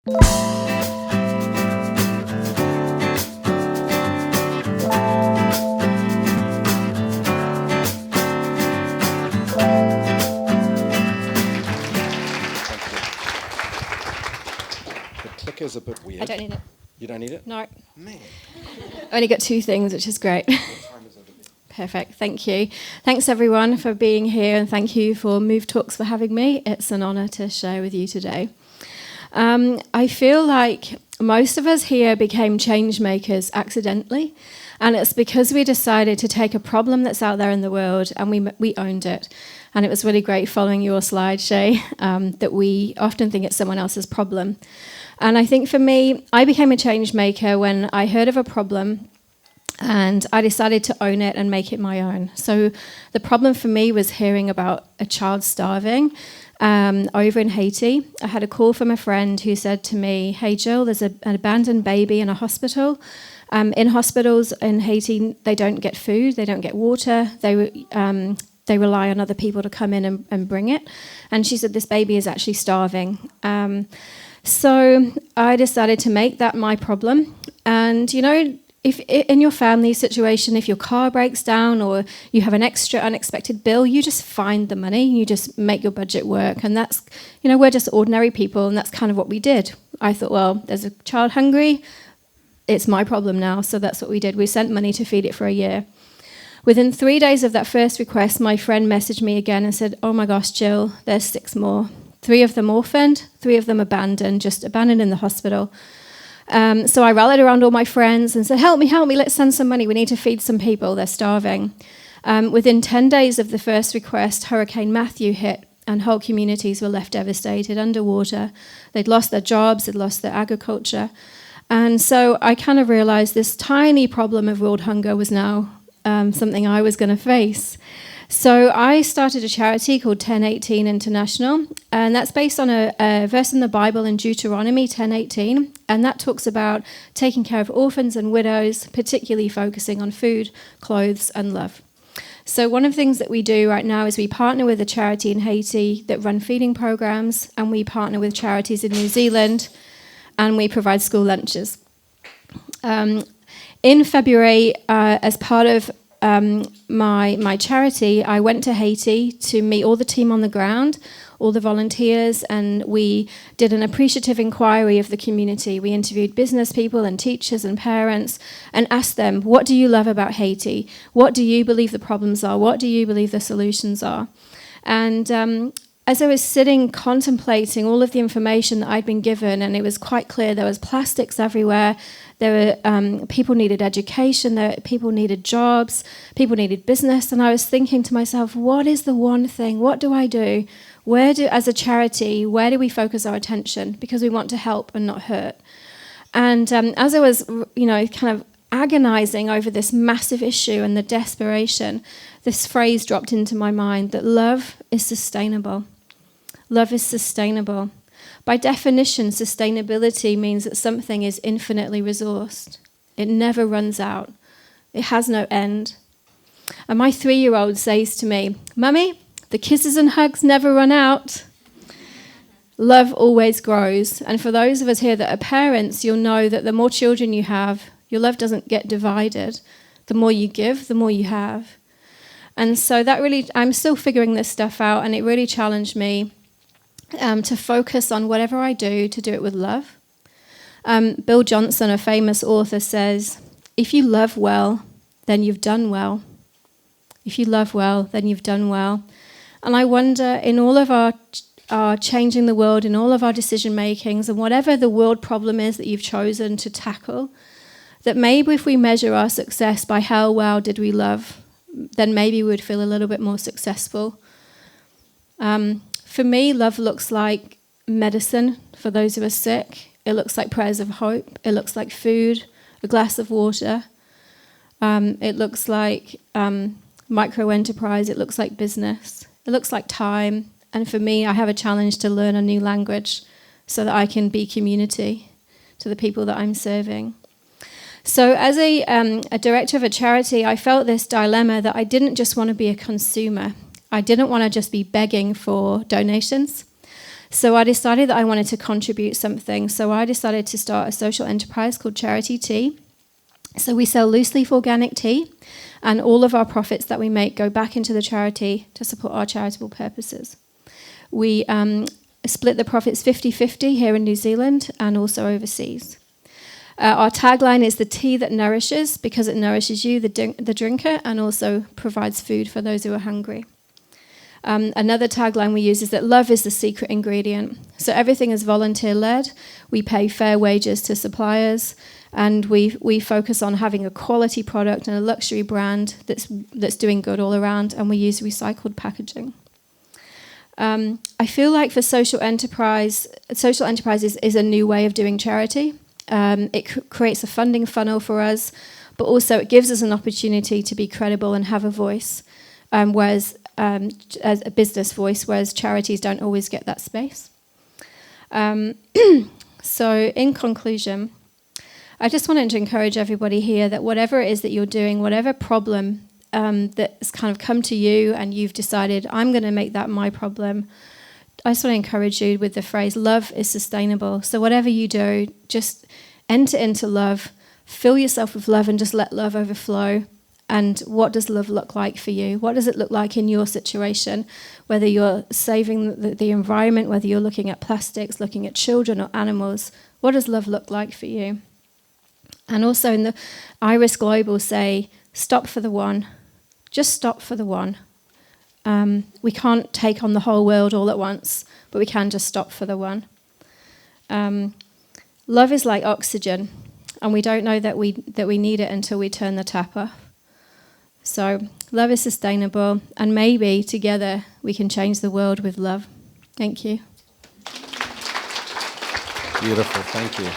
Clicker's a bit weird. I don't need it. You don't need it? No. Man. I only got 2 things, which is great. Perfect. Thank you. Thanks, everyone, for being here, and thank you for MUV Talks for having me. It's an honour to share with you today. I feel like most of us here became change makers accidentally, and it's because we decided to take a problem that's out there in the world and we owned it. And it was really great following your slide, Shay, that we often think it's someone else's problem. And I think for me, I became a change maker when I heard of a problem and I decided to own it and make it my own. So the problem for me was hearing about a child starving over in Haiti. I had a call from a friend who said to me, "Hey, Gill, there's an abandoned baby in a hospital. In hospitals in Haiti, they don't get food, they don't get water, they rely on other people to come in and bring it." And she said, "This baby is actually starving." So I decided to make that my problem. And, you know, if in your family situation, if your car breaks down or you have an extra unexpected bill, you just find the money, you just make your budget work. And that's, you know, we're just ordinary people, and that's kind of what we did. I thought, well, there's a child hungry, it's my problem now. So that's what we did. We sent money to feed it for a year. Within 3 days of that first request, my friend messaged me again and said, "Oh my gosh, Gill, there's 6 more. 3 of them orphaned, 3 of them abandoned, just abandoned in the hospital." So I rallied around all my friends and said, help me, let's send some money. We need to feed some people, they're starving. Within 10 days of the first request, Hurricane Matthew hit, and whole communities were left devastated, underwater. They'd lost their jobs, they'd lost their agriculture. And so I kind of realized this tiny problem of world hunger was now something I was going to face. So I started a charity called 1018 International, and that's based on a verse in the Bible in Deuteronomy 10:18, and that talks about taking care of orphans and widows, particularly focusing on food, clothes, and love. So one of the things that we do right now is we partner with a charity in Haiti that run feeding programs, and we partner with charities in New Zealand, and we provide school lunches. In February, as part of my charity, I went to Haiti to meet all the team on the ground, all the volunteers, and we did an appreciative inquiry of the community. We interviewed business people and teachers and parents and asked them, what do you love about Haiti? What do you believe the problems are? What do you believe the solutions are? And as I was sitting contemplating all of the information that I'd been given, and it was quite clear there was plastics everywhere, there were people needed education, people needed jobs, people needed business, and I was thinking to myself, what is the one thing? What do I do? As a charity, where do we focus our attention? Because we want to help and not hurt. And as I was, kind of agonizing over this massive issue and the desperation, this phrase dropped into my mind that love is sustainable. Love is sustainable. By definition, sustainability means that something is infinitely resourced. It never runs out. It has no end. And my 3-year-old says to me, "Mummy, the kisses and hugs never run out." Love always grows. And for those of us here that are parents, you'll know that the more children you have, your love doesn't get divided. The more you give, the more you have. And so that really, I'm still figuring this stuff out, and it really challenged me to focus on whatever I do, to do it with love. Bill Johnson, a famous author, says, if you love well, then you've done well. If you love well, then you've done well. And I wonder, in all of our changing the world, in all of our decision makings, and whatever the world problem is that you've chosen to tackle, that maybe if we measure our success by how well did we love, then maybe we would feel a little bit more successful. For me, love looks like medicine for those who are sick. It looks like prayers of hope. It looks like food, a glass of water. It looks like micro-enterprise. It looks like business. It looks like time. And for me, I have a challenge to learn a new language so that I can be community to the people that I'm serving. So as a director of a charity, I felt this dilemma that I didn't just want to be a consumer. I didn't want to just be begging for donations. So I decided that I wanted to contribute something. So I decided to start a social enterprise called Charity Tea. So we sell loose leaf organic tea, and all of our profits that we make go back into the charity to support our charitable purposes. We split the profits 50-50 here in New Zealand and also overseas. Our tagline is the tea that nourishes, because it nourishes you, the drinker, and also provides food for those who are hungry. Another tagline we use is that love is the secret ingredient. So everything is volunteer-led. We pay fair wages to suppliers, and we focus on having a quality product and a luxury brand that's doing good all around, and we use recycled packaging. I feel like for social enterprise is a new way of doing charity. It creates a funding funnel for us, but also it gives us an opportunity to be credible and have a voice, whereas as a business voice, whereas charities don't always get that space. So in conclusion, I just wanted to encourage everybody here that whatever it is that you're doing, whatever problem that's kind of come to you and you've decided, I'm going to make that my problem, I just want to encourage you with the phrase, love is sustainable. So whatever you do, just enter into love, fill yourself with love, and just let love overflow. And what does love look like for you? What does it look like in your situation? Whether you're saving the environment, whether you're looking at plastics, looking at children or animals, what does love look like for you? And also in the Iris Global say, stop for the one. Just stop for the one. We can't take on the whole world all at once, but we can just stop for the one. Love is like oxygen, and we don't know that we need it until we turn the tap off. So love is sustainable, and maybe together we can change the world with love. Thank you. Beautiful, thank you.